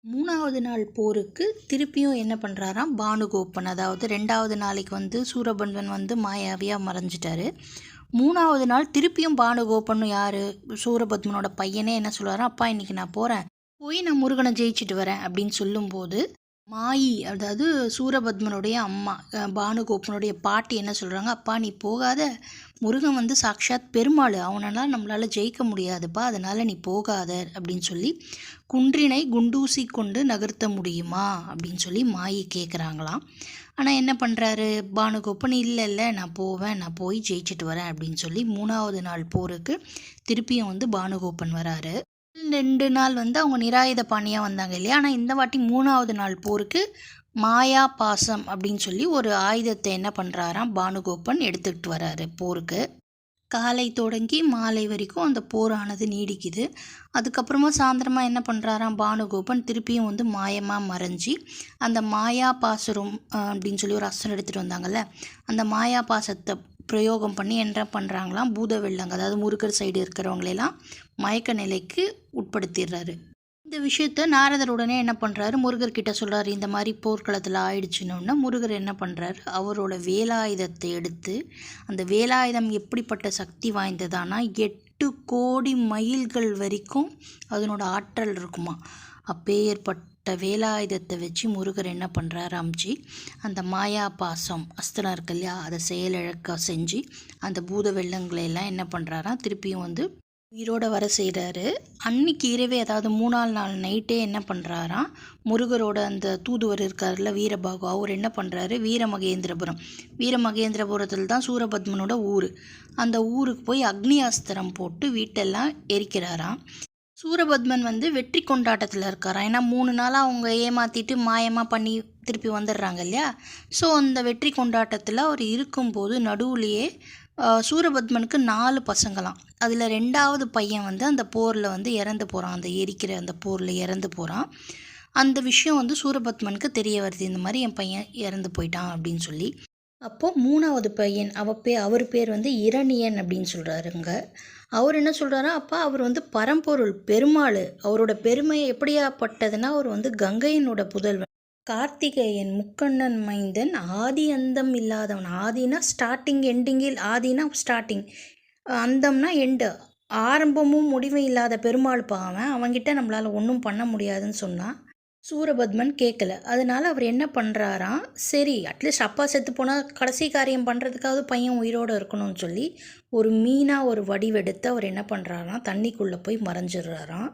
3வது நாள் போருக்கு திருப்பியும் என்ன பண்ணுறாராம் பானுகோப்பன். அதாவது 2வது நாளைக்கு சூரபன்மன் மாயாவியாக மறைஞ்சிட்டாரு. 3வது நாள் திருப்பியும் பானுகோப்பன் யார் சூரபத்மனோட பையனே என்ன சொல்கிறாராம், அப்பா இன்றைக்கி நான் போகிறேன், போய் நான் முருகனை ஜெயிச்சுட்டு வரேன் அப்படின்னு சொல்லும்போது மாயி, அதாவது சூரபத்மனுடைய அம்மா பானுகோப்பனுடைய பாட்டி என்ன சொல்கிறாங்க, அப்பா நீ போகாத, முருகன் சாக்ஷாத் பெருமாள், அவனால் நம்மளால் ஜெயிக்க முடியாதுப்பா, அதனால் நீ போகாத அப்படின்னு சொல்லி குன்றினை குண்டூசி கொண்டு நகர்த்த முடியுமா அப்படின்னு சொல்லி மாயி கேட்குறாங்களாம். ஆனால் என்ன பண்ணுறாரு பானுகோப்பன், இல்லை நான் போவேன், நான் போய் ஜெயிச்சுட்டு வரேன் அப்படின்னு சொல்லி 3வது நாள் போருக்கு திருப்பியும் பானுகோப்பன் வராரு. 2 நாள் அவங்க நிராயுத பாணியாக வந்தாங்க இல்லையா. ஆனால் இந்த வாட்டி 3வது நாள் போருக்கு மாயா பாசம் அப்படின்னு சொல்லி ஒரு ஆயுதத்தை என்ன பண்ணுறாராம் பானுகோப்பன் எடுத்துக்கிட்டு வராரு போருக்கு. காலை தொடங்கி மாலை வரைக்கும் அந்த போரானது நீடிக்குது. அதுக்கப்புறமா சாயந்தரமாக என்ன பண்ணுறாராம் பானுகோப்பன் திருப்பியும் மாயமாக மறைஞ்சி அந்த மாயா பாசுரம் அப்படின்னு சொல்லி ஒரு அஸ்திரம் எடுத்துகிட்டு வந்தாங்கல்ல, அந்த மாயா பாசத்தை பிரயோகம் பண்ணி என்ன பண்ணுறாங்களாம், பூத வெள்ளங்க, அதாவது முருகர் சைடு இருக்கிறவங்களெல்லாம் மயக்க நிலைக்கு உட்படுத்திடுறாரு. இந்த விஷயத்த நாரதர் உடனே என்ன பண்ணுறாரு, முருகர்கிட்ட சொல்கிறாரு, இந்த மாதிரி போர்க்களத்தில் ஆயிடுச்சுன்னொன்னே முருகர் என்ன பண்ணுறாரு, அவரோட வேலாயுதத்தை எடுத்து, அந்த வேலாயுதம் எப்படிப்பட்ட சக்தி வாய்ந்ததானா 8 கோடி மைல்கள் வரைக்கும் அதனோட ஆற்றல் இருக்குமா. அப்பேற்பட்ட வேலாயுதத்தை வச்சு முருகர் என்ன பண்ணுறாரு அம்ஜி, அந்த மாயா பாசம் அஸ்திரம் இருக்கு இல்லையா, அதை செயலிழக்க செஞ்சு அந்த பூத வெள்ளங்களையெல்லாம் என்ன பண்ணுறாராம் திருப்பியும் உயிரோட வர செய்கிறாரு. அன்னைக்கு இரவே, அதாவது 3ஆவது நாள் நைட்டே என்ன பண்ணுறாராம், முருகரோட அந்த தூதுவர் இருக்கார்ல வீரபாகு, அவர் என்ன பண்ணுறாரு, வீரமகேந்திரபுரத்தில் தான் சூரபத்மனோட ஊர், அந்த ஊருக்கு போய் அக்னி அஸ்திரம் போட்டு வீட்டெல்லாம் எரிக்கிறாராம். சூரபத்மன் வெற்றி கொண்டாட்டத்தில் இருக்காராம். ஏன்னா 3 நாளாக அவங்க ஏமாற்றிட்டு மாயமாக பண்ணி திருப்பி வந்துடுறாங்க இல்லையா. ஸோ அந்த வெற்றி கொண்டாட்டத்தில் அவர் இருக்கும்போது நடுவுலையே சூரபத்மனுக்கு 4 பசங்களாம். அதில் 2வது பையன் அந்த போரில் இறந்து போகிறான், அந்த எரிக்கிற அந்த போரில் இறந்து போகிறான். அந்த விஷயம் சூரபத்மனுக்கு தெரிய வருது, இந்த மாதிரி என் பையன் இறந்து போயிட்டான் அப்படின்னு சொல்லி. அப்போது 3வது பையன் அவர் பேர் இரணியன் அப்படின்னு சொல்கிறாருங்க. அவர் என்ன சொல்கிறாரா, அப்பா அவர் பரம்பொருள் பெருமாள், அவரோட பெருமை எப்படியாப்பட்டதுன்னா அவர் கங்கையினோட புதல்வன், கார்த்திகேயன், முக்கண்ணன் மைந்தன், ஆதி அந்தம் இல்லாதவன். ஆதினா ஸ்டார்டிங், எண்டிங்கில் ஆதினா ஸ்டார்டிங், அந்தம்னா எண்டு, ஆரம்பமும் முடிவும் இல்லாத பெருமாள் பாவன், அவன்கிட்ட நம்மளால் ஒன்றும் பண்ண முடியாதுன்னு சொன்னான். சூரபத்மன் கேட்கல. அதனால் அவர் என்ன பண்ணுறாராம், சரி அட்லீஸ்ட் அப்பா செத்து போனால் கடைசி காரியம் பண்ணுறதுக்காவது பையன் உயிரோடு இருக்கணும்னு சொல்லி ஒரு மீனாக ஒரு வடிவெடுத்து அவர் என்ன பண்ணுறாராம், தண்ணிக்குள்ளே போய் மறைஞ்சிடுறாராம்.